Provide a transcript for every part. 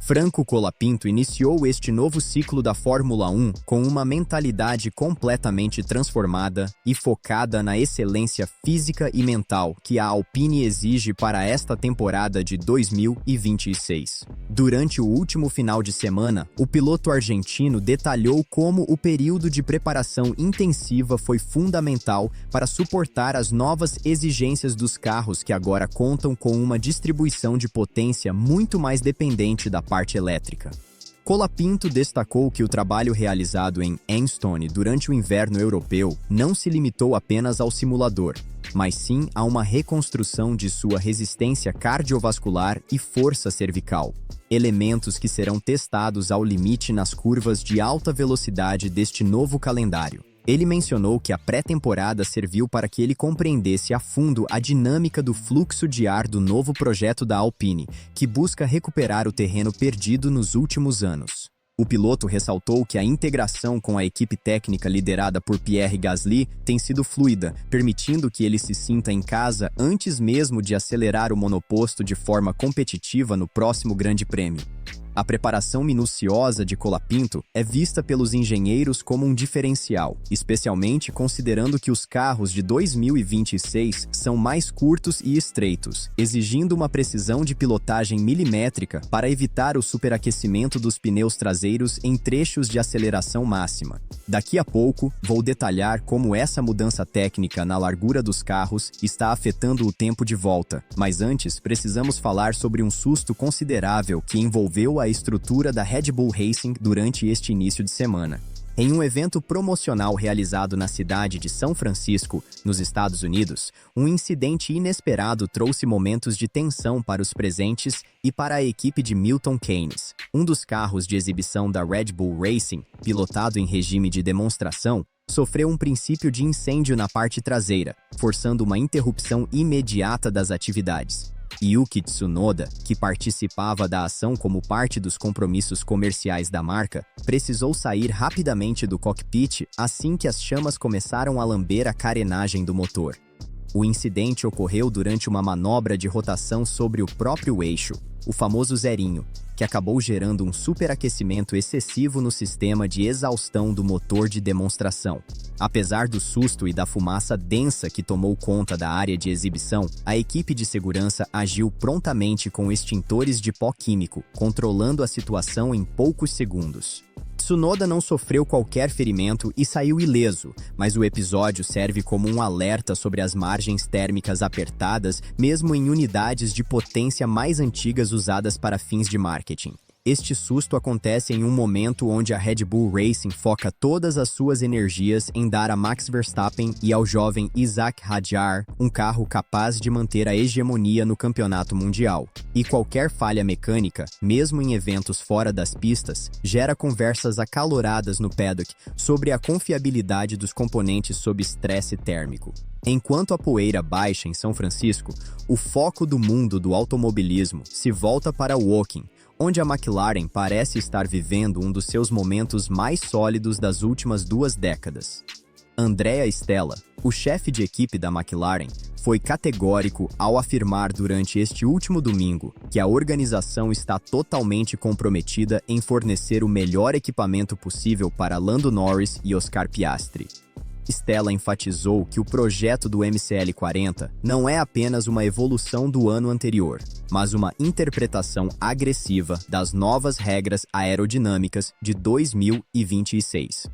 Franco Colapinto iniciou este novo ciclo da Fórmula 1 com uma mentalidade completamente transformada e focada na excelência física e mental que a Alpine exige para esta temporada de 2026. Durante o último final de semana, o piloto argentino detalhou como o período de preparação intensiva foi fundamental para suportar as novas exigências dos carros que agora contam com uma distribuição de potência muito mais dependente da parte elétrica. Colapinto destacou que o trabalho realizado em Enstone durante o inverno europeu não se limitou apenas ao simulador, mas sim a uma reconstrução de sua resistência cardiovascular e força cervical, elementos que serão testados ao limite nas curvas de alta velocidade deste novo calendário. Ele mencionou que a pré-temporada serviu para que ele compreendesse a fundo a dinâmica do fluxo de ar do novo projeto da Alpine, que busca recuperar o terreno perdido nos últimos anos. O piloto ressaltou que a integração com a equipe técnica liderada por Pierre Gasly tem sido fluida, permitindo que ele se sinta em casa antes mesmo de acelerar o monoposto de forma competitiva no próximo Grande Prêmio. A preparação minuciosa de Colapinto é vista pelos engenheiros como um diferencial, especialmente considerando que os carros de 2026 são mais curtos e estreitos, exigindo uma precisão de pilotagem milimétrica para evitar o superaquecimento dos pneus traseiros em trechos de aceleração máxima. Daqui a pouco, vou detalhar como essa mudança técnica na largura dos carros está afetando o tempo de volta, mas antes precisamos falar sobre um susto considerável que envolveu a estrutura da Red Bull Racing durante este início de semana. Em um evento promocional realizado na cidade de São Francisco, nos Estados Unidos, um incidente inesperado trouxe momentos de tensão para os presentes e para a equipe de Milton Keynes. Um dos carros de exibição da Red Bull Racing, pilotado em regime de demonstração, sofreu um princípio de incêndio na parte traseira, forçando uma interrupção imediata das atividades. Yuki Tsunoda, que participava da ação como parte dos compromissos comerciais da marca, precisou sair rapidamente do cockpit assim que as chamas começaram a lamber a carenagem do motor. O incidente ocorreu durante uma manobra de rotação sobre o próprio eixo, o famoso zerinho, que acabou gerando um superaquecimento excessivo no sistema de exaustão do motor de demonstração. Apesar do susto e da fumaça densa que tomou conta da área de exibição, a equipe de segurança agiu prontamente com extintores de pó químico, controlando a situação em poucos segundos. Tsunoda não sofreu qualquer ferimento e saiu ileso, mas o episódio serve como um alerta sobre as margens térmicas apertadas, mesmo em unidades de potência mais antigas usadas para fins de marketing. Este susto acontece em um momento onde a Red Bull Racing foca todas as suas energias em dar a Max Verstappen e ao jovem Isaac Hadjar um carro capaz de manter a hegemonia no campeonato mundial. E qualquer falha mecânica, mesmo em eventos fora das pistas, gera conversas acaloradas no paddock sobre a confiabilidade dos componentes sob estresse térmico. Enquanto a poeira baixa em São Francisco, o foco do mundo do automobilismo se volta para Woking, onde a McLaren parece estar vivendo um dos seus momentos mais sólidos das últimas 2 décadas. Andrea Stella, o chefe de equipe da McLaren, foi categórico ao afirmar durante este último domingo que a organização está totalmente comprometida em fornecer o melhor equipamento possível para Lando Norris e Oscar Piastri. Stella enfatizou que o projeto do MCL40 não é apenas uma evolução do ano anterior, mas uma interpretação agressiva das novas regras aerodinâmicas de 2026.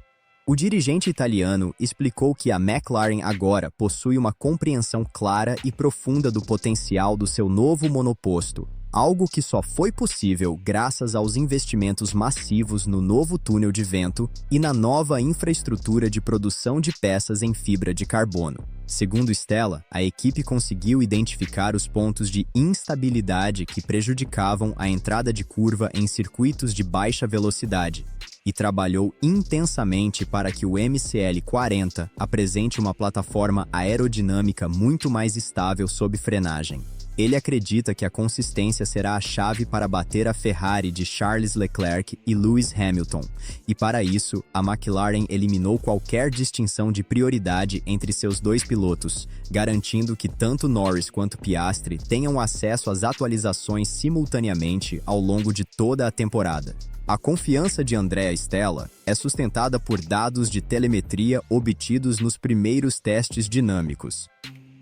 O dirigente italiano explicou que a McLaren agora possui uma compreensão clara e profunda do potencial do seu novo monoposto, algo que só foi possível graças aos investimentos massivos no novo túnel de vento e na nova infraestrutura de produção de peças em fibra de carbono. Segundo Stella, a equipe conseguiu identificar os pontos de instabilidade que prejudicavam a entrada de curva em circuitos de baixa velocidade e trabalhou intensamente para que o MCL40 apresente uma plataforma aerodinâmica muito mais estável sob frenagem. Ele acredita que a consistência será a chave para bater a Ferrari de Charles Leclerc e Lewis Hamilton, e para isso, a McLaren eliminou qualquer distinção de prioridade entre seus dois pilotos, garantindo que tanto Norris quanto Piastri tenham acesso às atualizações simultaneamente ao longo de toda a temporada. A confiança de Andrea Stella é sustentada por dados de telemetria obtidos nos primeiros testes dinâmicos.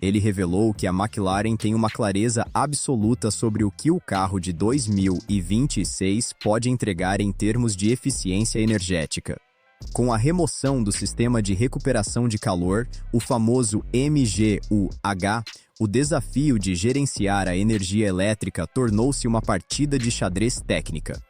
Ele revelou que a McLaren tem uma clareza absoluta sobre o que o carro de 2026 pode entregar em termos de eficiência energética. Com a remoção do sistema de recuperação de calor, o famoso MGUH, o desafio de gerenciar a energia elétrica tornou-se uma partida de xadrez técnica.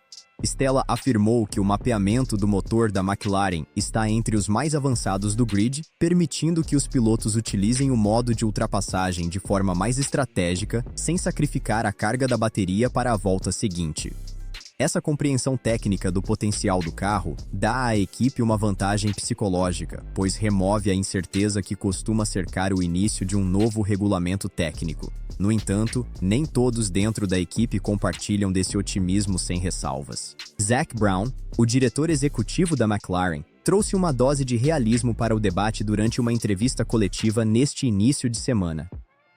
Stella afirmou que o mapeamento do motor da McLaren está entre os mais avançados do grid, permitindo que os pilotos utilizem o modo de ultrapassagem de forma mais estratégica, sem sacrificar a carga da bateria para a volta seguinte. Essa compreensão técnica do potencial do carro dá à equipe uma vantagem psicológica, pois remove a incerteza que costuma cercar o início de um novo regulamento técnico. No entanto, nem todos dentro da equipe compartilham desse otimismo sem ressalvas. Zac Brown, o diretor executivo da McLaren, trouxe uma dose de realismo para o debate durante uma entrevista coletiva neste início de semana.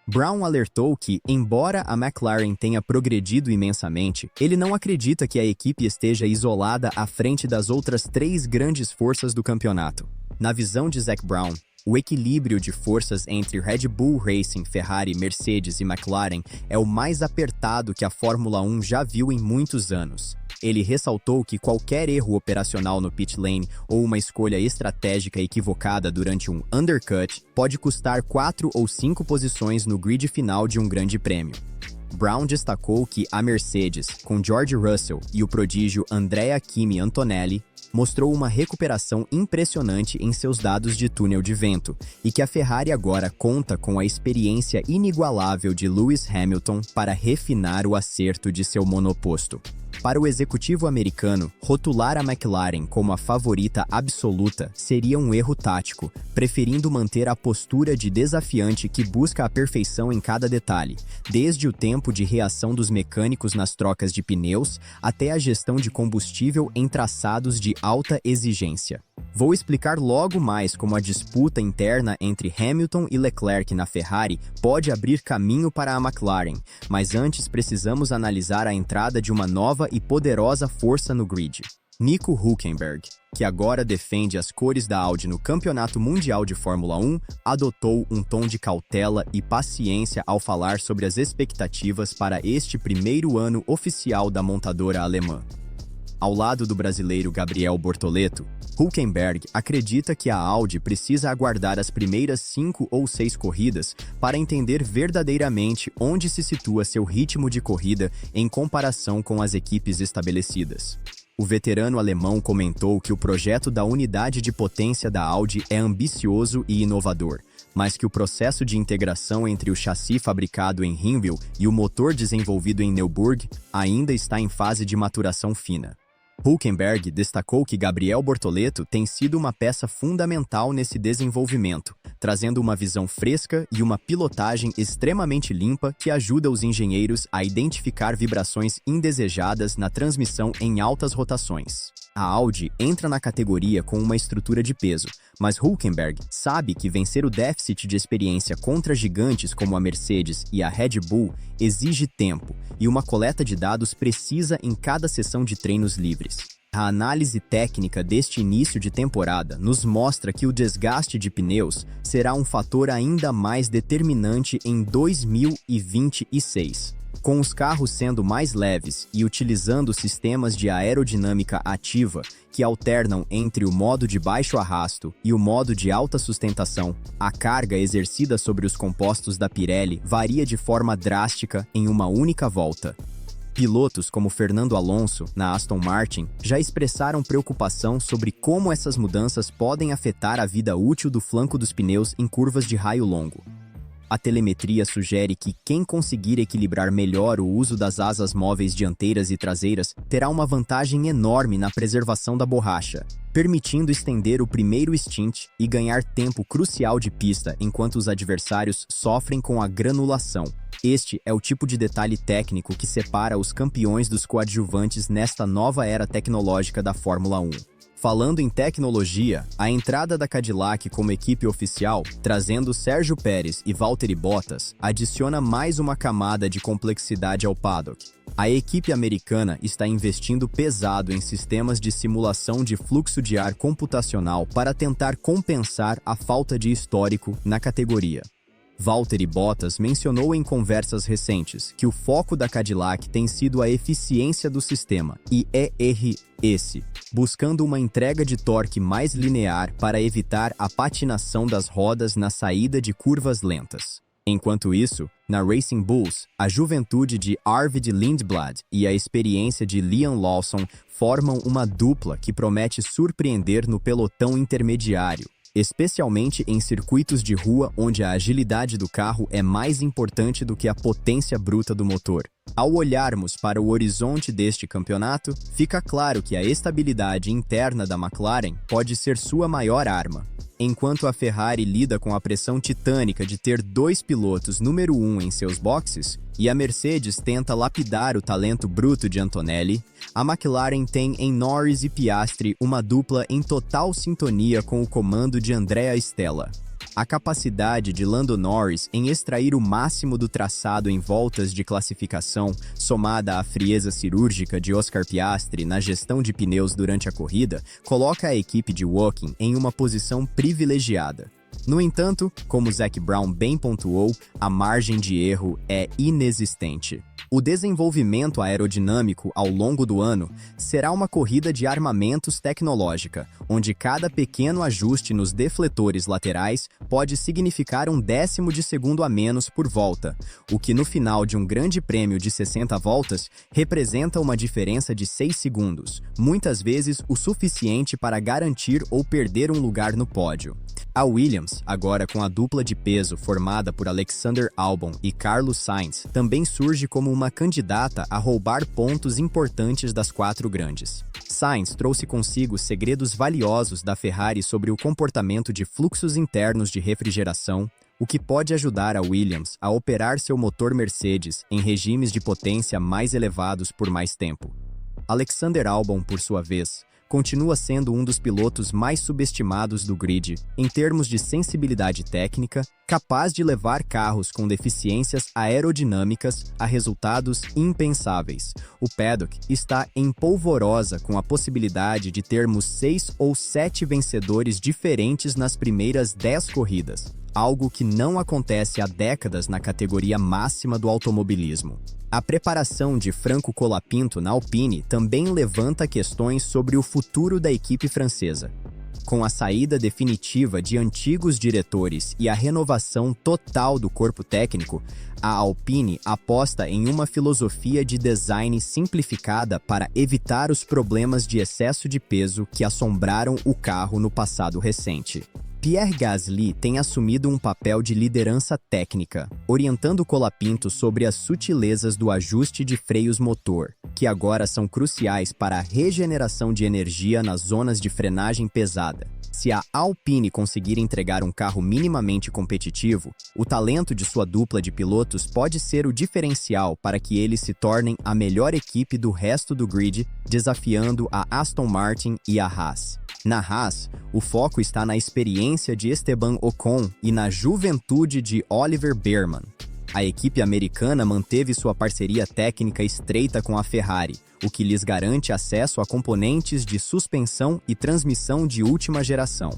Brown alertou que, embora a McLaren tenha progredido imensamente, ele não acredita que a equipe esteja isolada à frente das outras três grandes forças do campeonato. Na visão de Zac Brown, o equilíbrio de forças entre Red Bull Racing, Ferrari, Mercedes e McLaren é o mais apertado que a Fórmula 1 já viu em muitos anos. Ele ressaltou que qualquer erro operacional no pit lane ou uma escolha estratégica equivocada durante um undercut pode custar 4 ou 5 posições no grid final de um grande prêmio. Brown destacou que a Mercedes, com George Russell e o prodígio Andrea Kimi Antonelli, mostrou uma recuperação impressionante em seus dados de túnel de vento, e que a Ferrari agora conta com a experiência inigualável de Lewis Hamilton para refinar o acerto de seu monoposto. Para o executivo americano, rotular a McLaren como a favorita absoluta seria um erro tático, preferindo manter a postura de desafiante que busca a perfeição em cada detalhe, desde o tempo de reação dos mecânicos nas trocas de pneus até a gestão de combustível em traçados de alta exigência. Vou explicar logo mais como a disputa interna entre Hamilton e Leclerc na Ferrari pode abrir caminho para a McLaren, mas antes precisamos analisar a entrada de uma nova e poderosa força no grid. Nico Hülkenberg, que agora defende as cores da Audi no Campeonato Mundial de Fórmula 1, adotou um tom de cautela e paciência ao falar sobre as expectativas para este primeiro ano oficial da montadora alemã. Ao lado do brasileiro Gabriel Bortoleto, Hülkenberg acredita que a Audi precisa aguardar as primeiras 5 ou 6 corridas para entender verdadeiramente onde se situa seu ritmo de corrida em comparação com as equipes estabelecidas. O veterano alemão comentou que o projeto da unidade de potência da Audi é ambicioso e inovador, mas que o processo de integração entre o chassi fabricado em Hinwil e o motor desenvolvido em Nürburgring ainda está em fase de maturação fina. Hülkenberg destacou que Gabriel Bortoleto tem sido uma peça fundamental nesse desenvolvimento, trazendo uma visão fresca e uma pilotagem extremamente limpa que ajuda os engenheiros a identificar vibrações indesejadas na transmissão em altas rotações. A Audi entra na categoria com uma estrutura de peso, mas Hülkenberg sabe que vencer o déficit de experiência contra gigantes como a Mercedes e a Red Bull exige tempo e uma coleta de dados precisa em cada sessão de treinos livres. A análise técnica deste início de temporada nos mostra que o desgaste de pneus será um fator ainda mais determinante em 2026. Com os carros sendo mais leves e utilizando sistemas de aerodinâmica ativa que alternam entre o modo de baixo arrasto e o modo de alta sustentação, a carga exercida sobre os compostos da Pirelli varia de forma drástica em uma única volta. Pilotos como Fernando Alonso, na Aston Martin, já expressaram preocupação sobre como essas mudanças podem afetar a vida útil do flanco dos pneus em curvas de raio longo. a telemetria sugere que quem conseguir equilibrar melhor o uso das asas móveis dianteiras e traseiras terá uma vantagem enorme na preservação da borracha, permitindo estender o primeiro stint e ganhar tempo crucial de pista enquanto os adversários sofrem com a granulação. Este é o tipo de detalhe técnico que separa os campeões dos coadjuvantes nesta nova era tecnológica da Fórmula 1. Falando em tecnologia, a entrada da Cadillac como equipe oficial, trazendo Sérgio Pérez e Valtteri Bottas, adiciona mais uma camada de complexidade ao paddock. A equipe americana está investindo pesado em sistemas de simulação de fluxo de ar computacional para tentar compensar a falta de histórico na categoria. Valtteri Bottas mencionou em conversas recentes que o foco da Cadillac tem sido a eficiência do sistema, e esse, buscando uma entrega de torque mais linear para evitar a patinação das rodas na saída de curvas lentas. Enquanto isso, na Racing Bulls, a juventude de Arvid Lindblad e a experiência de Liam Lawson formam uma dupla que promete surpreender no pelotão intermediário, especialmente em circuitos de rua onde a agilidade do carro é mais importante do que a potência bruta do motor. Ao olharmos para o horizonte deste campeonato, fica claro que a estabilidade interna da McLaren pode ser sua maior arma. Enquanto a Ferrari lida com a pressão titânica de ter dois pilotos número 1 em seus boxes, e a Mercedes tenta lapidar o talento bruto de Antonelli, a McLaren tem em Norris e Piastri uma dupla em total sintonia com o comando de Andrea Stella. A capacidade de Lando Norris em extrair o máximo do traçado em voltas de classificação, somada à frieza cirúrgica de Oscar Piastri na gestão de pneus durante a corrida, coloca a equipe de Woking em uma posição privilegiada. No entanto, como Zac Brown bem pontuou, a margem de erro é inexistente. O desenvolvimento aerodinâmico ao longo do ano será uma corrida de armamentos tecnológica, onde cada pequeno ajuste nos defletores laterais pode significar um décimo de segundo a menos por volta, o que no final de um grande prêmio de 60 voltas representa uma diferença de 6 segundos, muitas vezes o suficiente para garantir ou perder um lugar no pódio. A Williams, agora com a dupla de peso formada por Alexander Albon e Carlos Sainz, também surge como uma candidata a roubar pontos importantes das quatro grandes. Sainz trouxe consigo segredos valiosos da Ferrari sobre o comportamento de fluxos internos de refrigeração, o que pode ajudar a Williams a operar seu motor Mercedes em regimes de potência mais elevados por mais tempo. Alexander Albon, por sua vez, continua sendo um dos pilotos mais subestimados do grid em termos de sensibilidade técnica, capaz de levar carros com deficiências aerodinâmicas a resultados impensáveis. O paddock está em polvorosa com a possibilidade de termos 6 ou 7 vencedores diferentes nas primeiras 10 corridas, algo que não acontece há décadas na categoria máxima do automobilismo. A preparação de Franco Colapinto na Alpine também levanta questões sobre o futuro da equipe francesa. Com a saída definitiva de antigos diretores e a renovação total do corpo técnico, a Alpine aposta em uma filosofia de design simplificada para evitar os problemas de excesso de peso que assombraram o carro no passado recente. Pierre Gasly tem assumido um papel de liderança técnica, orientando Colapinto sobre as sutilezas do ajuste de freios motor, que agora são cruciais para a regeneração de energia nas zonas de frenagem pesada. Se a Alpine conseguir entregar um carro minimamente competitivo, o talento de sua dupla de pilotos pode ser o diferencial para que eles se tornem a melhor equipe do resto do grid, desafiando a Aston Martin e a Haas. Na Haas, o foco está na experiência de Esteban Ocon e na juventude de Oliver Bearman. A equipe americana manteve sua parceria técnica estreita com a Ferrari, o que lhes garante acesso a componentes de suspensão e transmissão de última geração.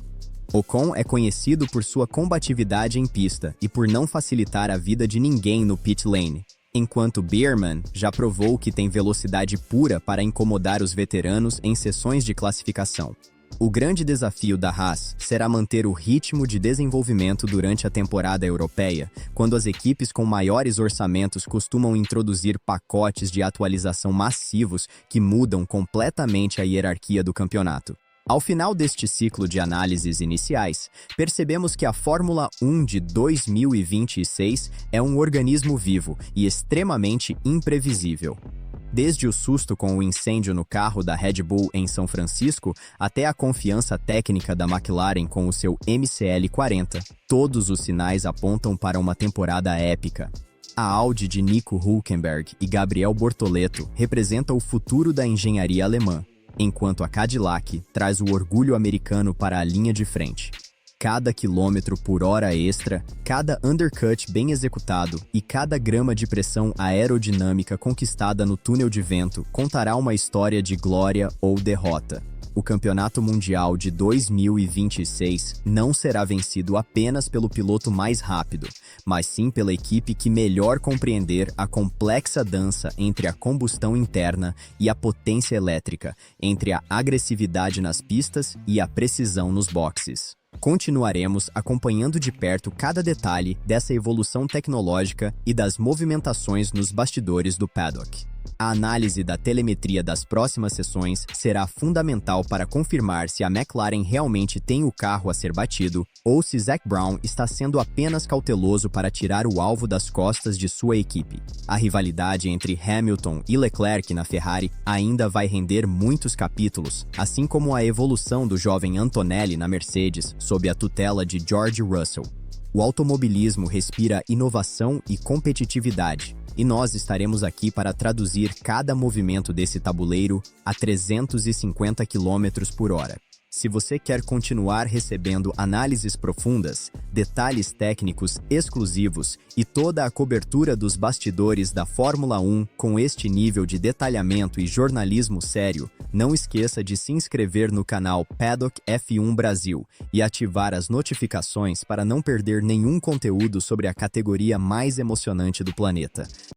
Ocon é conhecido por sua combatividade em pista e por não facilitar a vida de ninguém no pit lane, enquanto Bearman já provou que tem velocidade pura para incomodar os veteranos em sessões de classificação. O grande desafio da Haas será manter o ritmo de desenvolvimento durante a temporada europeia, quando as equipes com maiores orçamentos costumam introduzir pacotes de atualização massivos que mudam completamente a hierarquia do campeonato. Ao final deste ciclo de análises iniciais, percebemos que a Fórmula 1 de 2026 é um organismo vivo e extremamente imprevisível. Desde o susto com o incêndio no carro da Red Bull em São Francisco até a confiança técnica da McLaren com o seu MCL40, todos os sinais apontam para uma temporada épica. A Audi de Nico Hülkenberg e Gabriel Bortoleto representa o futuro da engenharia alemã, enquanto a Cadillac traz o orgulho americano para a linha de frente. Cada quilômetro por hora extra, cada undercut bem executado e cada grama de pressão aerodinâmica conquistada no túnel de vento contará uma história de glória ou derrota. O Campeonato Mundial de 2026 não será vencido apenas pelo piloto mais rápido, mas sim pela equipe que melhor compreender a complexa dança entre a combustão interna e a potência elétrica, entre a agressividade nas pistas e a precisão nos boxes. Continuaremos acompanhando de perto cada detalhe dessa evolução tecnológica e das movimentações nos bastidores do paddock. A análise da telemetria das próximas sessões será fundamental para confirmar se a McLaren realmente tem o carro a ser batido ou se Zac Brown está sendo apenas cauteloso para tirar o alvo das costas de sua equipe. A rivalidade entre Hamilton e Leclerc na Ferrari ainda vai render muitos capítulos, assim como a evolução do jovem Antonelli na Mercedes sob a tutela de George Russell. O automobilismo respira inovação e competitividade, e nós estaremos aqui para traduzir cada movimento desse tabuleiro a 350 km por hora. Se você quer continuar recebendo análises profundas, detalhes técnicos exclusivos e toda a cobertura dos bastidores da Fórmula 1 com este nível de detalhamento e jornalismo sério, não esqueça de se inscrever no canal Paddock F1 Brasil e ativar as notificações para não perder nenhum conteúdo sobre a categoria mais emocionante do planeta.